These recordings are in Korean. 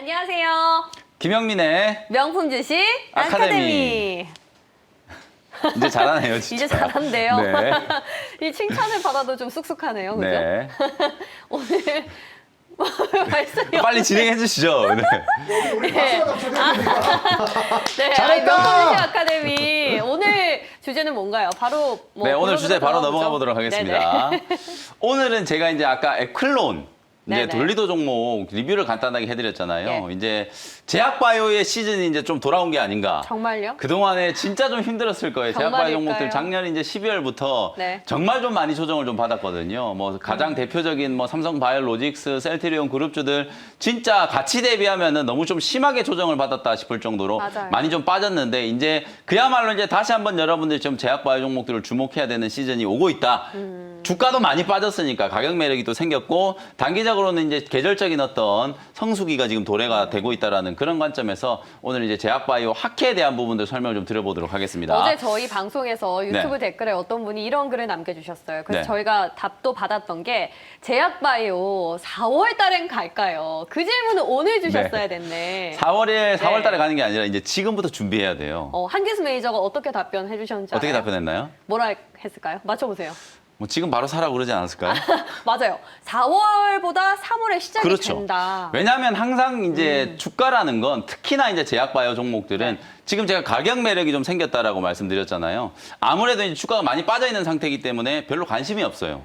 안녕하세요. 김영민의 명품 주식 아카데미. 이제 잘하네요, 진짜. 이제 잘한대요. 네. 이 칭찬을 받아도 좀 쑥쑥하네요, 그죠? 네. 오늘 말씀이 빨리 진행해 주시죠. 네. 네. 네, 잘했다! 명품 주식 아카데미 오늘 주제는 뭔가요? 바로 네, 오늘 주제 바로 들어가보죠. 넘어가 보도록 하겠습니다. 네네. 오늘은 제가 이제 아까 에클론 이제 네네. 돌리도 종목 리뷰를 간단하게 해드렸잖아요. 네. 이제 제약바이오의 시즌이 이제 좀 돌아온 게 아닌가. 정말요? 그동안에 진짜 좀 힘들었을 거예요. 제약바이오 정말일까요? 종목들 작년 이제 12월부터 네. 정말 좀 많이 조정을 좀 받았거든요. 뭐 가장 대표적인 뭐 삼성바이오로직스, 셀트리온 그룹주들 진짜 가치 대비하면은 너무 좀 심하게 조정을 받았다 싶을 정도로 맞아요. 많이 좀 빠졌는데 이제 그야말로 이제 다시 한번 여러분들이 좀 제약바이오 종목들을 주목해야 되는 시즌이 오고 있다. 주가도 많이 빠졌으니까 가격 매력이 또 생겼고 단기적으로는 이제 계절적인 어떤 성수기가 지금 도래가 되고 있다라는 그런 관점에서 오늘 이제 제약바이오 학회에 대한 부분들 설명을 좀 드려보도록 하겠습니다. 어제 저희 방송에서 유튜브 네. 댓글에 어떤 분이 이런 글을 남겨주셨어요. 그래서 네. 저희가 답도 받았던 게 제약바이오 4월 달엔 갈까요? 그 질문을 오늘 주셨어야 됐네. 4월 달에 가는 게 아니라 이제 지금부터 준비해야 돼요. 한기수 매니저가 어떻게 답변해 주셨는지 어떻게 알아요? 답변했나요? 뭐라 했을까요? 맞춰보세요. 뭐 지금 바로 사라고 그러지 않았을까요? 맞아요. 4월보다 3월에 시작이 그렇죠. 된다. 왜냐하면 항상 이제 주가라는 건 특히나 이제 제약바이오 종목들은 네. 지금 제가 가격 매력이 좀 생겼다라고 말씀드렸잖아요. 아무래도 이제 주가가 많이 빠져 있는 상태이기 때문에 별로 관심이 없어요.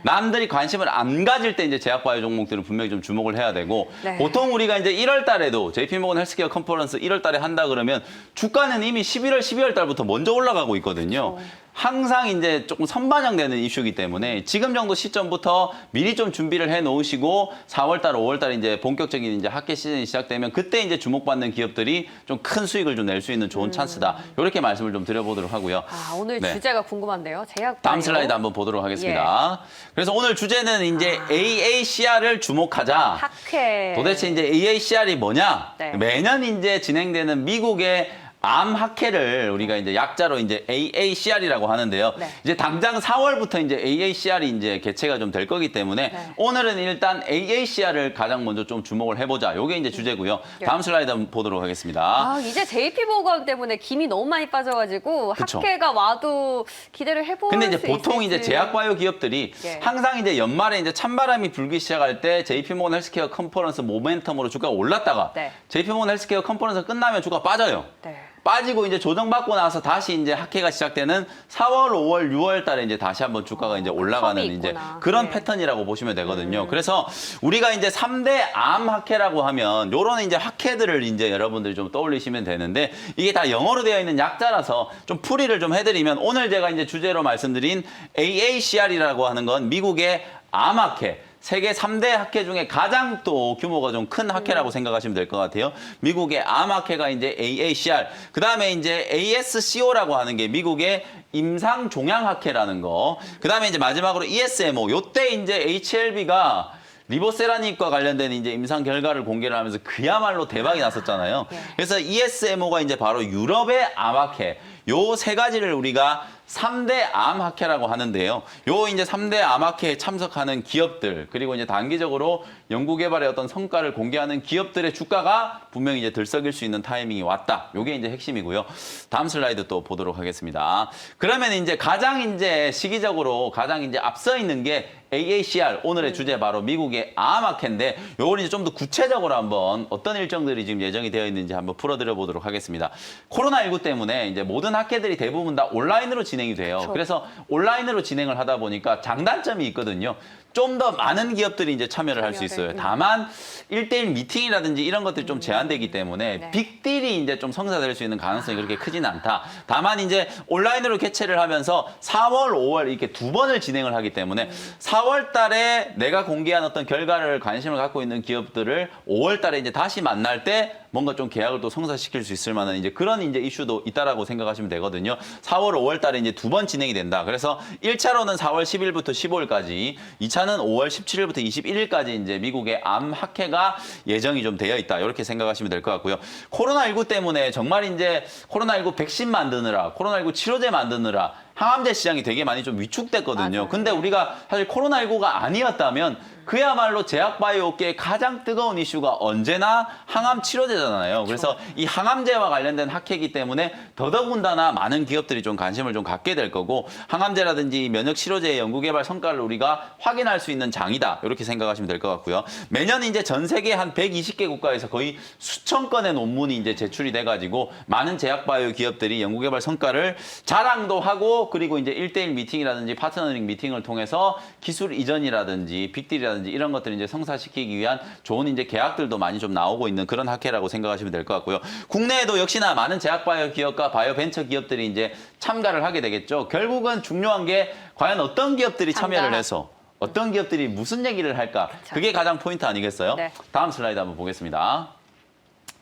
남들이 관심을 안 가질 때 이제 제약바이오 종목들은 분명히 좀 주목을 해야 되고 네. 보통 우리가 이제 1월 달에도 JP모건 헬스케어 컨퍼런스 1월 달에 한다 그러면 주가는 이미 11월, 12월 달부터 먼저 올라가고 있거든요. 그렇죠. 항상 이제 조금 선반영되는 이슈이기 때문에 지금 정도 시점부터 미리 좀 준비를 해 놓으시고 4월 달, 5월 달에 이제 본격적인 이제 학계 시즌이 시작되면 그때 이제 주목받는 기업들이 좀 큰 수익을 좀 낼 수 있는 좋은 찬스다. 이렇게 말씀을 좀 드려보도록 하고요. 오늘 네. 주제가 궁금한데요. 제약바이오. 다음 슬라이드 한번 보도록 하겠습니다. 그래서 오늘 주제는 이제 AACR을 주목하자. 학회. 도대체 이제 AACR이 뭐냐? 네. 매년 이제 진행되는 미국의 암 학회를 우리가 이제 약자로 이제 AACR이라고 하는데요. 네. 이제 당장 4월부터 이제 AACR이 이제 개최가 좀 될 거기 때문에 네. 오늘은 일단 AACR을 가장 먼저 좀 주목을 해보자. 요게 이제 주제고요. 네. 다음 슬라이드 한번 보도록 하겠습니다. 이제 JP모건 때문에 김이 너무 많이 빠져가지고 그쵸. 학회가 와도 기대를 해볼 근데 이제 수 보통 이제 있을지. 제약바이오 기업들이 예. 항상 이제 연말에 이제 찬바람이 불기 시작할 때 JP모건 헬스케어 컨퍼런스 모멘텀으로 주가가 올랐다가 네. JP모건 헬스케어 컨퍼런스 끝나면 주가가 빠져요. 네. 빠지고 이제 조정받고 나서 다시 이제 학회가 시작되는 4월, 5월, 6월 달에 이제 다시 한번 주가가 이제 올라가는 텀이 이제 있구나. 그런 네. 패턴이라고 보시면 되거든요. 그래서 우리가 이제 3대 암 학회라고 하면 요런 이제 학회들을 이제 여러분들이 좀 떠올리시면 되는데 이게 다 영어로 되어 있는 약자라서 좀 풀이를 좀 해드리면 오늘 제가 이제 주제로 말씀드린 AACR이라고 하는 건 미국의 암 학회. 세계 3대 학회 중에 가장 또 규모가 좀 큰 학회라고 생각하시면 될 것 같아요. 미국의 암 학회가 이제 AACR, 그 다음에 이제 ASCO라고 하는 게 미국의 임상 종양 학회라는 거, 그 다음에 이제 마지막으로 ESMO, 요때 이제 HLB가 리보세라닉과 관련된 이제 임상 결과를 공개를 하면서 그야말로 대박이 났었잖아요. 그래서 ESMO가 이제 바로 유럽의 암학회, 요 세 가지를 우리가 3대 암학회라고 하는데요. 요 이제 3대 암학회에 참석하는 기업들, 그리고 이제 단기적으로 연구개발의 어떤 성과를 공개하는 기업들의 주가가 분명히 이제 들썩일 수 있는 타이밍이 왔다. 요게 이제 핵심이고요. 다음 슬라이드 또 보도록 하겠습니다. 그러면 이제 가장 이제 시기적으로 가장 이제 앞서 있는 게 AACR, 오늘의 주제 바로 미국의 암학회인데 요걸 이제 좀 더 구체적으로 한번 어떤 일정들이 지금 예정이 되어 있는지 한번 풀어드려 보도록 하겠습니다. 코로나19 때문에 이제 모든 학회들이 대부분 다 온라인으로 진행이 돼요. 그렇죠. 그래서 온라인으로 진행을 하다 보니까 장단점이 있거든요. 좀 더 많은 기업들이 이제 참여를 할 수 있어요. 다만 1대1 미팅이라든지 이런 것들이 좀 제한되기 때문에 네. 빅딜이 이제 좀 성사될 수 있는 가능성이 그렇게 크진 않다. 다만 이제 온라인으로 개최를 하면서 4월, 5월 이렇게 두 번을 진행을 하기 때문에 4월 달에 내가 공개한 어떤 결과를 관심을 갖고 있는 기업들을 5월 달에 이제 다시 만날 때 뭔가 좀 계약을 또 성사시킬 수 있을 만한 이제 그런 이제 이슈도 있다라고 생각하시면 되거든요. 4월, 5월 달에 이제 두 번 진행이 된다. 그래서 1차로는 4월 10일부터 15일까지, 2차는 5월 17일부터 21일까지 이제 미국의 암 학회가 예정이 좀 되어 있다. 이렇게 생각하시면 될 것 같고요. 코로나19 때문에 정말 이제 코로나19 백신 만드느라, 코로나19 치료제 만드느라 항암제 시장이 되게 많이 좀 위축됐거든요. 맞아요. 근데 우리가 사실 코로나19가 아니었다면 그야말로 제약바이오계의 가장 뜨거운 이슈가 언제나 항암 치료제잖아요. 그래서 이 항암제와 관련된 학회이기 때문에 더더군다나 많은 기업들이 좀 관심을 좀 갖게 될 거고 항암제라든지 면역 치료제의 연구개발 성과를 우리가 확인할 수 있는 장이다. 이렇게 생각하시면 될 것 같고요. 매년 이제 전 세계 한 120개 국가에서 거의 수천 건의 논문이 이제 제출이 돼가지고 많은 제약바이오 기업들이 연구개발 성과를 자랑도 하고 그리고 이제 1대1 미팅이라든지 파트너링 미팅을 통해서 기술 이전이라든지 빅딜이라든지 이런 것들을 이제 성사시키기 위한 좋은 이제 계약들도 많이 좀 나오고 있는 그런 학회라고 생각하시면 될 것 같고요. 국내에도 역시나 많은 제약바이오 기업과 바이오 벤처 기업들이 이제 참가를 하게 되겠죠. 결국은 중요한 게 과연 어떤 기업들이 참여를 해서 어떤 기업들이 무슨 얘기를 할까? 그게 가장 포인트 아니겠어요? 네. 다음 슬라이드 한번 보겠습니다.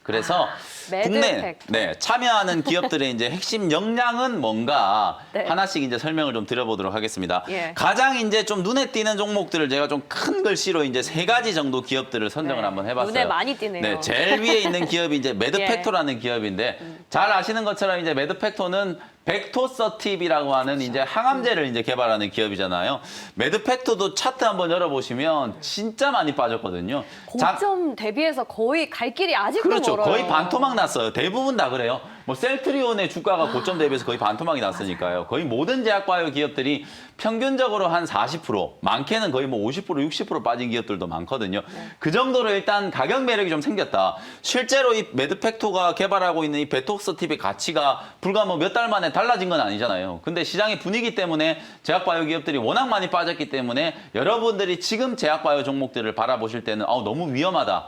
그래서 매드팩토. 국내 참여하는 기업들의 이제 핵심 역량은 뭔가 네. 하나씩 이제 설명을 좀 드려보도록 하겠습니다. 예. 가장 이제 좀 눈에 띄는 종목들을 제가 좀 큰 글씨로 이제 3가지 정도 기업들을 선정을 네. 한번 해봤어요. 눈에 많이 띄네요. 네, 제일 위에 있는 기업이 이제 매드팩토라는 기업인데 잘 아시는 것처럼 이제 매드팩토는 벡토서팁이라고 하는 이제 항암제를 이제 개발하는 기업이잖아요. 매드팩토도 차트 한번 열어보시면 진짜 많이 빠졌거든요. 고점 대비해서 거의 갈 길이 아직도 그렇죠. 멀어요. 거의 반토막 났어요. 대부분 다 그래요. 뭐 셀트리온의 주가가 고점 대비해서 거의 반토막이 났으니까요. 거의 모든 제약바이오 기업들이 평균적으로 한 40%, 많게는 거의 뭐 50%, 60% 빠진 기업들도 많거든요. 그 정도로 일단 가격 매력이 좀 생겼다. 실제로 이 매드팩토가 개발하고 있는 이 베톡서팁의 가치가 불과 뭐 몇 달 만에 달라진 건 아니잖아요. 근데 시장의 분위기 때문에 제약바이오 기업들이 워낙 많이 빠졌기 때문에 여러분들이 지금 제약바이오 종목들을 바라보실 때는 너무 위험하다.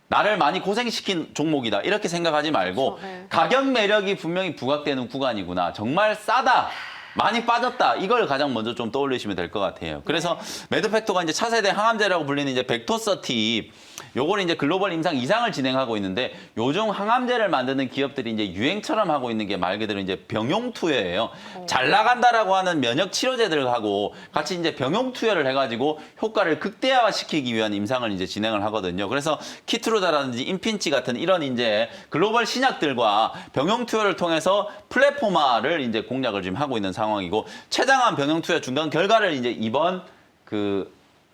나를 많이 고생시킨 종목이다. 이렇게 생각하지 말고 그렇죠. 네. 가격 매력이 분명히 부각되는 구간이구나. 정말 싸다. 많이 빠졌다. 이걸 가장 먼저 좀 떠올리시면 될 것 같아요. 그래서 매드팩토가 이제 차세대 항암제라고 불리는 이제 벡토서팁 요걸 이제 글로벌 임상 2상을 진행하고 있는데 요즘 항암제를 만드는 기업들이 이제 유행처럼 하고 있는 게 말 그대로 이제 병용 투여예요. 잘 나간다라고 하는 면역 치료제들하고 같이 이제 병용 투여를 해가지고 효과를 극대화시키기 위한 임상을 이제 진행을 하거든요. 그래서 키트루다라든지 임핀치 같은 이런 이제 글로벌 신약들과 병용 투여를 통해서 플랫포마를 이제 공략을 지금 하고 있는 상황이고 최장암 병용 투여 중간 결과를 이제 이번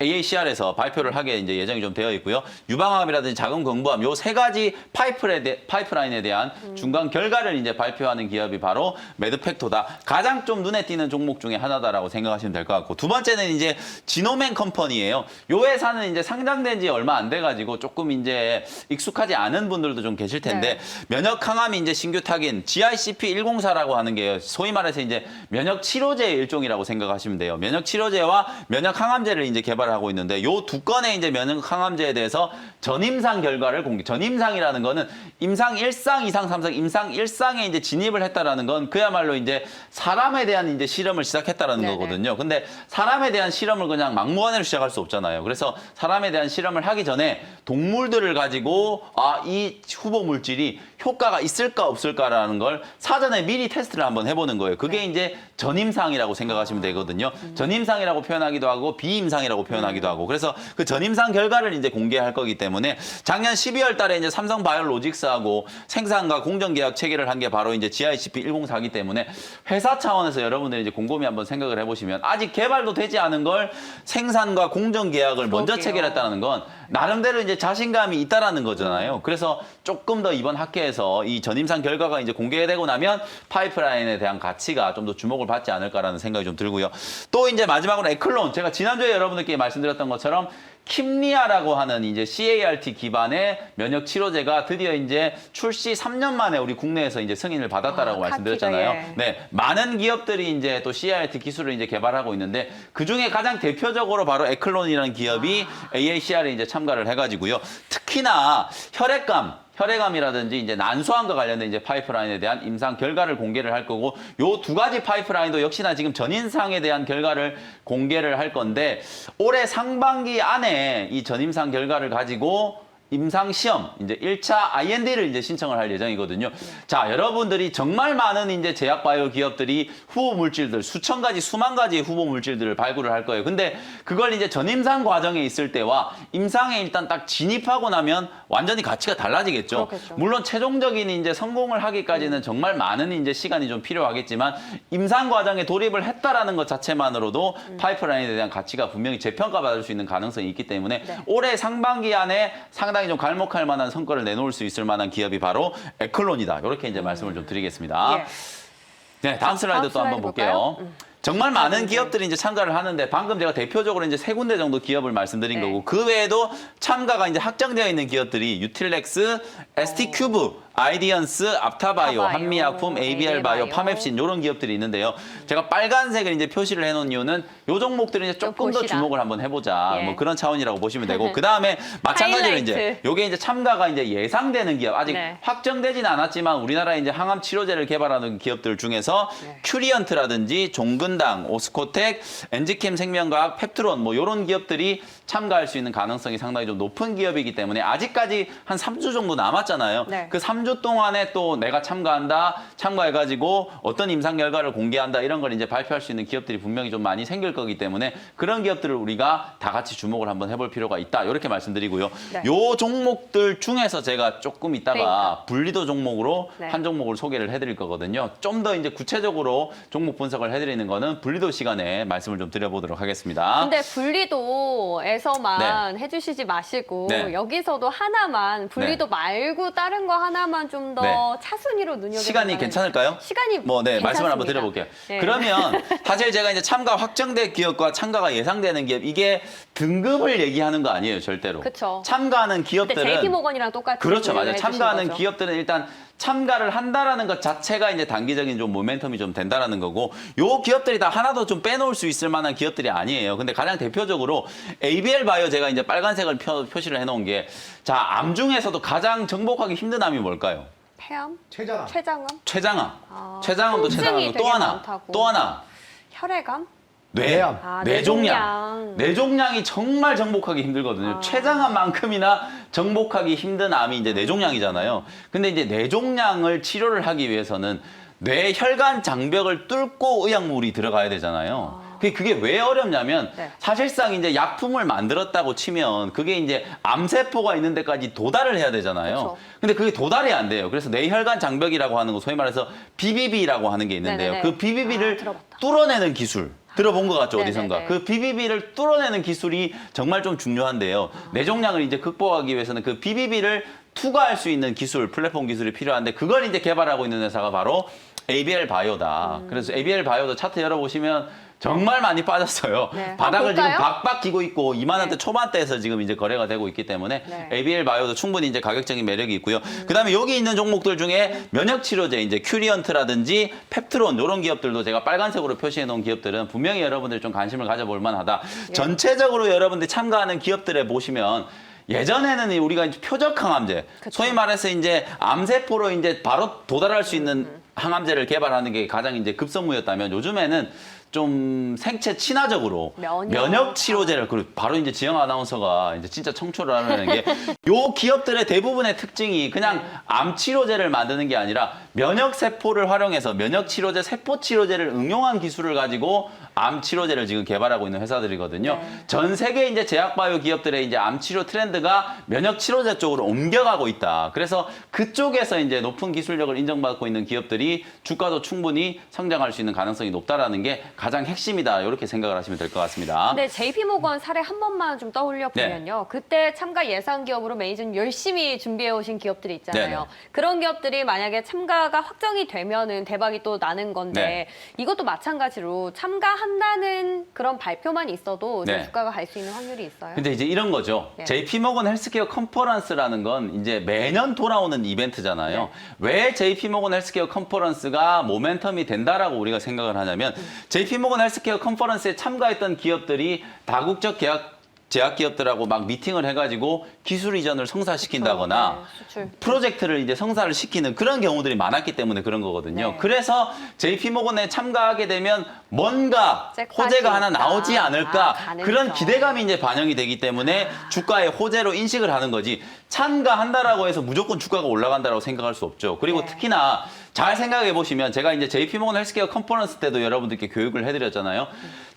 AACR에서 발표를 하게 이제 예정이 좀 되어 있고요. 유방암이라든지 자궁경부암 요 3가지 파이프라인에 대한 중간 결과를 이제 발표하는 기업이 바로 매드팩토다. 가장 좀 눈에 띄는 종목 중에 하나다라고 생각하시면 될 것 같고 두 번째는 이제 지노맨 컴퍼니예요. 요 회사는 이제 상장된 지 얼마 안 돼 가지고 조금 이제 익숙하지 않은 분들도 좀 계실 텐데 면역 항암이 이제 신규 타긴 GICP104라고 하는 게 소위 말해서 이제 면역 치료제의 일종이라고 생각하시면 돼요. 면역 치료제와 면역 항암제를 이제 개발하고 있는데 요 두 건의 이제 면역 항암제에 대해서 전임상 결과를 공개. 전임상이라는 거는 임상 1상, 2상, 3상, 임상 1상에 이제 진입을 했다라는 건 그야말로 이제 사람에 대한 이제 실험을 시작했다라는 거거든요. 근데 사람에 대한 실험을 그냥 막무가내로 시작할 수 없잖아요. 그래서 사람에 대한 실험을 하기 전에 동물들을 가지고 이 후보 물질이 효과가 있을까 없을까라는 걸 사전에 미리 테스트를 한번 해보는 거예요. 그게 이제 전임상이라고 생각하시면 되거든요. 전임상이라고 표현하기도 하고 비임상이라고 표현하기도 하고 그래서 그 전임상 결과를 이제 공개할 거기 때문에 작년 12월 달에 이제 삼성바이오로직스하고 생산과 공정 계약 체결을 한 게 바로 이제 GICP104이기 때문에 회사 차원에서 여러분들이 이제 곰곰이 한번 생각을 해보시면 아직 개발도 되지 않은 걸 생산과 공정 계약을 먼저 체결했다는 건 나름대로 이제 자신감이 있다라는 거잖아요. 그래서 조금 더 이번 학회에서 이 전임상 결과가 이제 공개되고 나면 파이프라인에 대한 가치가 좀 더 주목을 받지 않을까라는 생각이 좀 들고요. 또 이제 마지막으로 에클론. 제가 지난주에 여러분들께 말씀드렸던 것처럼 킴리아라고 하는 이제 CAR-T 기반의 면역 치료제가 드디어 이제 출시 3년 만에 우리 국내에서 이제 승인을 받았다라고 말씀드렸잖아요. 네, 많은 기업들이 이제 또 CAR-T 기술을 이제 개발하고 있는데 그 중에 가장 대표적으로 바로 에클론이라는 기업이 AACR에 이제 참가를 해가지고요. 특히나 혈액암이라든지 이제 난소암과 관련된 이제 파이프라인에 대한 임상 결과를 공개를 할 거고 요 두 가지 파이프라인도 역시나 지금 전임상에 대한 결과를 공개를 할 건데 올해 상반기 안에 이 전임상 결과를 가지고 임상시험, 이제 1차 IND를 이제 신청을 할 예정이거든요. 자, 여러분들이 정말 많은 이제 제약바이오 기업들이 후보 물질들, 수천 가지, 수만 가지의 후보 물질들을 발굴을 할 거예요. 근데 그걸 이제 전임상 과정에 있을 때와 임상에 일단 딱 진입하고 나면 완전히 가치가 달라지겠죠. 그렇겠죠. 물론 최종적인 이제 성공을 하기까지는 정말 많은 이제 시간이 좀 필요하겠지만 임상 과정에 돌입을 했다라는 것 자체만으로도 파이프라인에 대한 가치가 분명히 재평가받을 수 있는 가능성이 있기 때문에 네. 올해 상반기 안에 상당히 좀 갈목할 만한 성과를 내놓을 수 있을 만한 기업이 바로 에클론이다. 이렇게 이제 말씀을 좀 드리겠습니다. 예. 네, 다음 슬라이드 또 한번 볼게요. 정말 많은 기업들이 이제 참가를 하는데 방금 제가 대표적으로 이제 세 군데 정도 기업을 말씀드린 네. 거고 그 외에도 참가가 이제 확정되어 있는 기업들이 유틸렉스, ST큐브, 아이디언스, 앞타바이오, 앞타바이오, 한미약품, ABL바이오, ABL바이오. 파맵신 이런 기업들이 있는데요. 제가 빨간색을 이제 표시를 해놓은 이유는 요 종목들을 이제 조금 더 보시라. 주목을 한번 해보자. 예. 뭐 그런 차원이라고 보시면 되고 그 다음에 마찬가지로 이제 하이라이트. 요게 이제 참가가 이제 예상되는 기업 아직 네. 확정되진 않았지만 우리나라에 이제 항암 치료제를 개발하는 기업들 중에서 네. 큐리언트라든지 종근당, 오스코텍, 엔지캠 생명과학, 펩트론 뭐 이런 기업들이 참가할 수 있는 가능성이 상당히 좀 높은 기업이기 때문에 아직까지 한 3주 정도 남았잖아요. 네. 그 3주 동안에 또 내가 참가해가지고 어떤 임상 결과를 공개한다 이런 걸 이제 발표할 수 있는 기업들이 분명히 좀 많이 생길 거기 때문에 그런 기업들을 우리가 다 같이 주목을 한번 해볼 필요가 있다. 이렇게 말씀드리고요. 네. 요 종목들 중에서 제가 조금 이따가 그러니까. 분리도 종목으로 네. 한 종목을 소개를 해드릴 거거든요. 좀 더 이제 구체적으로 종목 분석을 해드리는 거는 분리도 시간에 말씀을 좀 드려보도록 하겠습니다. 근데 분리도에서만 해주시지 마시고 네. 여기서도 하나만 분리도 네. 말고 다른 거 하나만 좀 더 네. 차순위로 눈여겨보면 시간이 괜찮을까요? 시간이 네, 말씀을 한번 괜찮습니다. 드려볼게요. 네. 그러면 사실 제가 이제 참가 확정된 기업과 참가가 예상되는 기업 이게 등급을 얘기하는 거 아니에요, 절대로. 그쵸. 참가하는 근데 기업들은 JP모건이랑 똑같이 그렇죠, 맞아요. 해주신 참가하는 거죠. 기업들은 일단 참가를 한다라는 것 자체가 이제 단기적인 좀 모멘텀이 좀 된다라는 거고, 요 기업들이 다 하나도 좀 빼놓을 수 있을 만한 기업들이 아니에요. 근데 가장 대표적으로 ABL 바이오 제가 이제 빨간색을 표시를 해놓은 게, 자, 암 중에서도 가장 정복하기 힘든 암이 뭘까요? 폐암? 최장암. 췌장암? 췌장암. 아, 췌장암도 통증이 췌장암이고 또 되게 하나, 많다고. 또 하나. 혈액암? 뇌암. 아, 뇌종양. 뇌종양이 정말 정복하기 힘들거든요. 아. 췌장암만큼이나 정복하기 힘든 암이 이제 뇌종양이잖아요. 근데 이제 뇌종양을 치료를 하기 위해서는 뇌 혈관 장벽을 뚫고 의약물이 들어가야 되잖아요. 그게 왜 어렵냐면 네. 사실상 이제 약품을 만들었다고 치면 그게 이제 암세포가 있는 데까지 도달을 해야 되잖아요. 그쵸. 근데 그게 도달이 안 돼요. 그래서 뇌혈관 장벽이라고 하는 거 소위 말해서 BBB라고 하는 게 있는데요. 네네네. 그 BBB를 들어봤다. 뚫어내는 기술. 들어본 것 같죠, 네네네. 어디선가. 그 BBB를 뚫어내는 기술이 정말 좀 중요한데요. 뇌종양을 이제 극복하기 위해서는 그 BBB를 투과할 수 있는 기술, 플랫폼 기술이 필요한데 그걸 이제 개발하고 있는 회사가 바로 ABL 바이오다. 그래서 ABL 바이오도 차트 열어보시면 정말 많이 빠졌어요. 네. 바닥을 지금 볼까요? 박박 기고 있고 2만 원대 네. 초반대에서 지금 이제 거래가 되고 있기 때문에 네. ABL 바이오도 충분히 이제 가격적인 매력이 있고요. 그다음에 여기 있는 종목들 중에 면역 치료제 이제 큐리언트라든지 펩트론 이런 기업들도 제가 빨간색으로 표시해 놓은 기업들은 분명히 여러분들이 좀 관심을 가져볼 만하다. 네. 전체적으로 여러분들이 참가하는 기업들에 보시면 예전에는 우리가 이제 표적 항암제, 그쵸. 소위 말해서 이제 암세포로 이제 바로 도달할 수 있는 항암제를 개발하는 게 가장 이제 급선무였다면 요즘에는 좀 생체 친화적으로 면역 치료제를 그리고 바로 이제 지영 아나운서가 이제 진짜 청초를 하는 게 요 기업들의 대부분의 특징이 그냥 암 치료제를 만드는 게 아니라 면역 세포를 활용해서 면역 치료제, 세포 치료제를 응용한 기술을 가지고 암 치료제를 지금 개발하고 있는 회사들이거든요. 네. 전 세계 이제 제약 바이오 기업들의 이제 암 치료 트렌드가 면역 치료제 쪽으로 옮겨가고 있다. 그래서 그쪽에서 이제 높은 기술력을 인정받고 있는 기업들이 주가도 충분히 성장할 수 있는 가능성이 높다라는 게 가장 핵심이다. 이렇게 생각을 하시면 될 것 같습니다. 근데 JP모건 사례 한 번만 좀 떠올려 보면요. 그때 참가 예상 기업으로 매니저는 열심히 준비해 오신 기업들이 있잖아요. 네네. 그런 기업들이 만약에 참가가 확정이 되면은 대박이 또 나는 건데 네. 이것도 마찬가지로 참가한다는 그런 발표만 있어도 좀 네. 주가가 갈 수 있는 확률이 있어요. 근데 이제 이런 거죠. 네. JP모건 헬스케어 컨퍼런스라는 건 이제 매년 돌아오는 이벤트잖아요. 네. 왜 JP모건 헬스케어 컨퍼런스가 모멘텀이 된다라고 우리가 생각을 하냐면 JP모건 헬스케어 컨퍼런스에 참가했던 기업들이 다국적 계약 제약기업들하고 막 미팅을 해가지고 기술 이전을 성사시킨다거나 네, 수출. 프로젝트를 이제 성사를 시키는 그런 경우들이 많았기 때문에 그런 거거든요. 네. 그래서 JP모건에 참가하게 되면 뭔가 잭팟이 호재가 하나 있다. 나오지 않을까 가능성. 그런 기대감이 이제 반영이 되기 때문에 주가의 호재로 인식을 하는 거지 참가한다라고 해서 무조건 주가가 올라간다라고 생각할 수 없죠. 그리고 네. 특히나 잘 생각해 보시면 제가 이제 JP모건 헬스케어 컨퍼런스 때도 여러분들께 교육을 해드렸잖아요.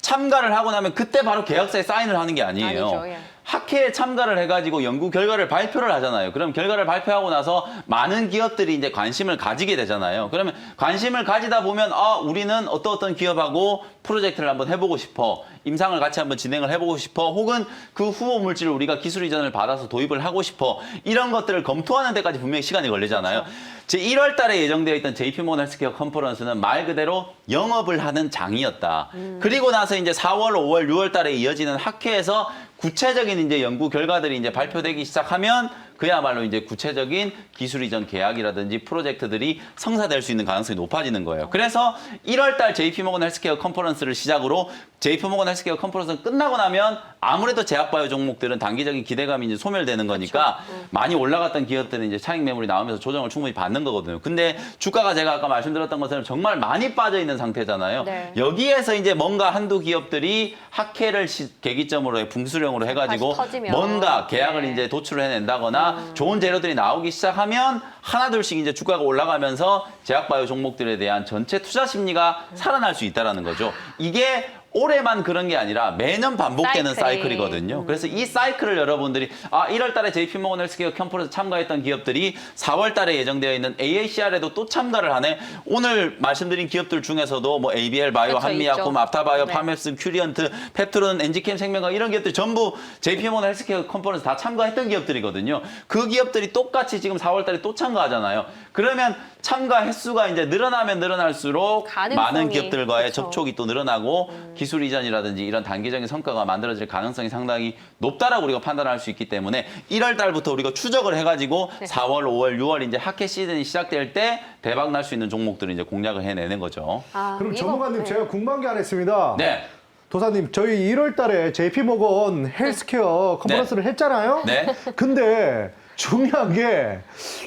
참가를 하고 나면 그때 바로 계약서에 사인을 하는 게 아니에요. 아니죠, 예. 학회에 참가를 해가지고 연구 결과를 발표를 하잖아요. 그럼 결과를 발표하고 나서 많은 기업들이 이제 관심을 가지게 되잖아요. 그러면 관심을 가지다 보면 우리는 어떤 기업하고 프로젝트를 한번 해보고 싶어. 임상을 같이 한번 진행을 해보고 싶어. 혹은 그 후보 물질을 우리가 기술 이전을 받아서 도입을 하고 싶어. 이런 것들을 검토하는 데까지 분명히 시간이 걸리잖아요. 제 1월 달에 예정되어 있던 JP모건 헬스케어 컨퍼런스는 말 그대로 영업을 하는 장이었다. 그리고 나서 이제 4월, 5월, 6월 달에 이어지는 학회에서 구체적인 이제 연구 결과들이 이제 발표되기 시작하면 그야말로 이제 구체적인 기술 이전 계약이라든지 프로젝트들이 성사될 수 있는 가능성이 높아지는 거예요. 그래서 1월 달 JP모건 헬스케어 컨퍼런스를 시작으로 JP모건 헬스케어 컨퍼런스 끝나고 나면 아무래도 제약바이오 종목들은 단기적인 기대감이 이제 소멸되는 거니까 많이 올라갔던 기업들은 이제 차익 매물이 나오면서 조정을 충분히 받는 거거든요. 근데 주가가 제가 아까 말씀드렸던 것처럼 정말 많이 빠져 있는 상태잖아요. 네. 여기에서 이제 뭔가 한두 기업들이 학회를 계기점으로 붕수령으로 해가지고 다시 터지면. 뭔가 계약을 네. 이제 도출을 해낸다거나 좋은 재료들이 나오기 시작하면 하나둘씩 이제 주가가 올라가면서 제약바이오 종목들에 대한 전체 투자 심리가 살아날 수 있다는 거죠. 이게 올해만 그런 게 아니라 매년 반복되는 사이클이거든요. 그래서 이 사이클을 여러분들이 1월 달에 JP모건 헬스케어 컨퍼런스 참가했던 기업들이 4월 달에 예정되어 있는 AACR에도 또 참가를 하네. 오늘 말씀드린 기업들 중에서도 뭐 ABL 바이오, 그렇죠, 한미약품, 있죠. 앞타바이오, 네. 파맵스, 큐리언트, 펩트론, 엔지캠 생명과 이런 기업들 전부 JP모건 헬스케어 컨퍼런스 다 참가했던 기업들이거든요. 그 기업들이 똑같이 지금 4월 달에 또 참가하잖아요. 그러면 참가 횟수가 이제 늘어나면 늘어날수록 가능성이, 많은 기업들과의 그렇죠. 접촉이 또 늘어나고 기술 이전이라든지 이런 단기적인 성과가 만들어질 가능성이 상당히 높다라고 우리가 판단할 수 있기 때문에 1월 달부터 우리가 추적을 해가지고 네. 4월, 5월, 6월 이제 학회 시즌이 시작될 때 대박 날 수 있는 종목들을 이제 공략을 해내는 거죠. 그럼 이거, 전문가님 네. 제가 궁금한 게 하나 있습니다. 네. 도사님 저희 1월 달에 JP모건 헬스케어 컨퍼런스를 했잖아요. 네. 근데 중요한 게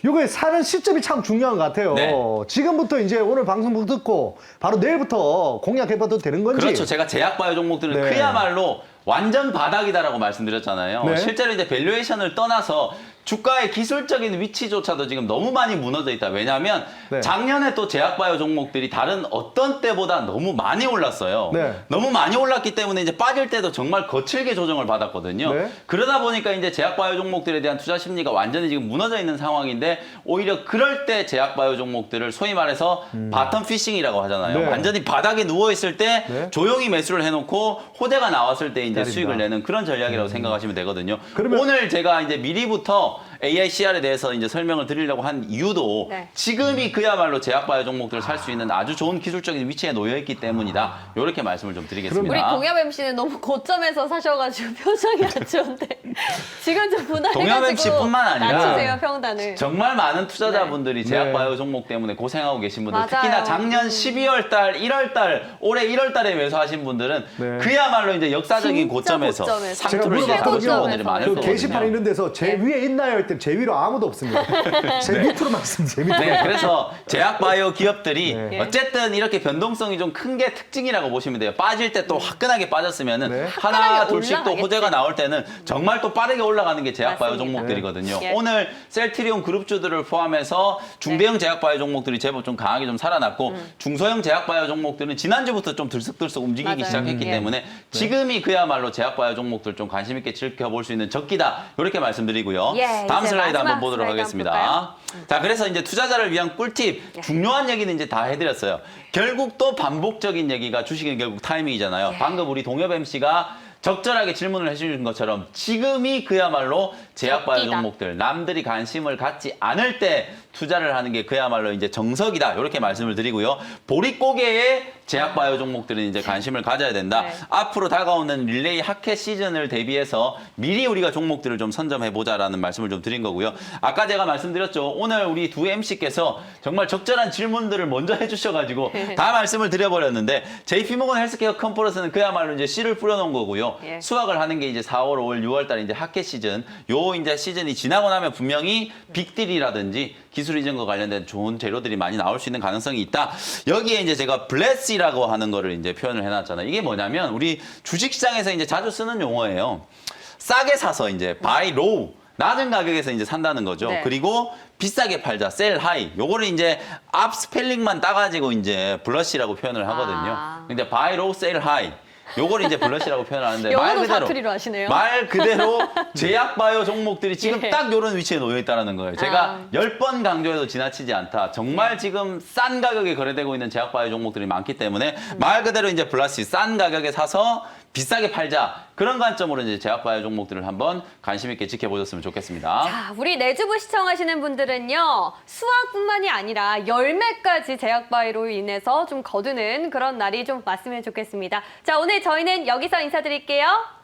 이게 사는 시점이 참 중요한 것 같아요. 네. 지금부터 이제 오늘 방송 듣고 바로 내일부터 공략해봐도 되는 건지. 그렇죠. 제가 제약바이오 종목들은 네. 그야말로 완전 바닥이다라고 말씀드렸잖아요. 네. 실제로 이제 밸류에이션을 떠나서 주가의 기술적인 위치조차도 지금 너무 많이 무너져 있다. 왜냐하면 네. 작년에 또 제약바이오 종목들이 다른 어떤 때보다 너무 많이 올랐어요. 네. 너무 많이 올랐기 때문에 이제 빠질 때도 정말 거칠게 조정을 받았거든요. 네. 그러다 보니까 이제 제약바이오 종목들에 대한 투자 심리가 완전히 지금 무너져 있는 상황인데 오히려 그럴 때 제약바이오 종목들을 소위 말해서 바텀 피싱이라고 하잖아요. 네. 완전히 바닥에 누워 있을 때 네. 조용히 매수를 해놓고 호재가 나왔을 때 이제 기다린다. 수익을 내는 그런 전략이라고 생각하시면 되거든요. 그러면- 오늘 제가 이제 미리부터 AICR에 대해서 이제 설명을 드리려고 한 이유도 네. 지금이 그야말로 제약바이오 종목들을 살 수 있는 아주 좋은 기술적인 위치에 놓여 있기 때문이다. 이렇게 말씀을 좀 드리겠습니다. 우리 동엽 MC는 너무 고점에서 사셔가지고 표정이 안 좋은데 지금 좀 분할해가지고 동엽 MC뿐만 아니라 낮추세요 평단을. 정말 많은 투자자분들이 네. 제약바이오 종목 때문에 고생하고 계신 분들, 맞아요. 특히나 작년 12월 달, 1월 달, 올해 1월 달에 매수하신 분들은 네. 그야말로 이제 역사적인 진짜 고점에서 고점에서. 제가 상투를 이제 물어봤거든요. 받으신 분들이 많을 그 거거든요. 게시판 있는 데서 제 네. 위에 있나요? 할 때 제 위로 아무도 없습니다. 제 밑으로만 있습니다. 제 밑으로. 네, 그래서 제약바이오 기업들이 네. 어쨌든 이렇게 변동성이 좀 큰 게 특징이라고 보시면 돼요. 빠질 때 또 화끈하게 빠졌으면은 네. 하나 화끈하게 둘씩 또 올라가겠지. 호재가 나올 때는 정말 또 빠르게 올라가는 게 제약바이오 맞습니다. 종목들이거든요. 네. 오늘 셀트리온 그룹주들을 포함해서 중대형 제약바이오 종목들이 제법 좀 강하게 좀 살아났고 중소형 제약바이오 종목들은 지난주부터 좀 들썩들썩 움직이기 맞아요. 시작했기 예. 때문에 지금이 그야말로 제약바이오 종목들 좀 관심 있게 지켜볼 수 있는 적기다. 이렇게 말씀드리고요. 예, 다음 이제 슬라이드 한번 마지막 보도록 슬라이드 하겠습니다. 한번 자, 그래서 이제 투자자를 위한 꿀팁, 중요한 얘기는 이제 다 해드렸어요. 결국 또 반복적인 얘기가 주식은 결국 타이밍이잖아요. 방금 우리 동엽 MC가 적절하게 질문을 해주신 것처럼 지금이 그야말로 제약바이오 적기다. 종목들, 남들이 관심을 갖지 않을 때 투자를 하는 게 그야말로 이제 정석이다. 이렇게 말씀을 드리고요. 보릿고개의 제약바이오 종목들은 이제 관심을 가져야 된다. 네. 앞으로 다가오는 릴레이 하켓 시즌을 대비해서 미리 우리가 종목들을 좀 선점해보자라는 말씀을 좀 드린 거고요. 아까 제가 말씀드렸죠. 오늘 우리 두 MC께서 정말 적절한 질문들을 먼저 해주셔가지고 다 말씀을 드려버렸는데 JP모건 헬스케어 컨퍼런스는 그야말로 이제 씨를 뿌려놓은 거고요. 예. 수확을 하는 게 이제 4월, 5월, 6월 달 이제 하켓 시즌. 요 이제 시즌이 지나고 나면 분명히 빅딜이라든지 기술 이전과 관련된 좋은 재료들이 많이 나올 수 있는 가능성이 있다. 여기에 이제 제가 블레시라고 하는 거를 이제 표현을 해놨잖아요. 이게 뭐냐면 우리 주식시장에서 이제 자주 쓰는 용어예요. 싸게 사서 이제 buy low. 낮은 가격에서 이제 산다는 거죠. 네. 그리고 비싸게 팔자, sell high. 요거를 이제 앞 스펠링만 따가지고 이제 블러시라고 표현을 하거든요. 아. 근데 buy low, sell high. 요걸 이제 블러시라고 표현하는데 영어로 사투리로 하시네요. 말 그대로 제약바이오 종목들이 지금 예. 딱 요런 위치에 놓여 있다는 거예요. 제가 10번 강조해도 지나치지 않다. 정말 지금 싼 가격에 거래되고 있는 제약바이오 종목들이 많기 때문에 말 그대로 이제 블러시 싼 가격에 사서 비싸게 팔자. 그런 관점으로 이제 제약바이오 종목들을 한번 관심 있게 지켜보셨으면 좋겠습니다. 자, 우리 내주부 시청하시는 분들은요, 수확뿐만이 아니라 열매까지 제약바이오로 인해서 좀 거두는 그런 날이 좀 왔으면 좋겠습니다. 자, 오늘 저희는 여기서 인사드릴게요.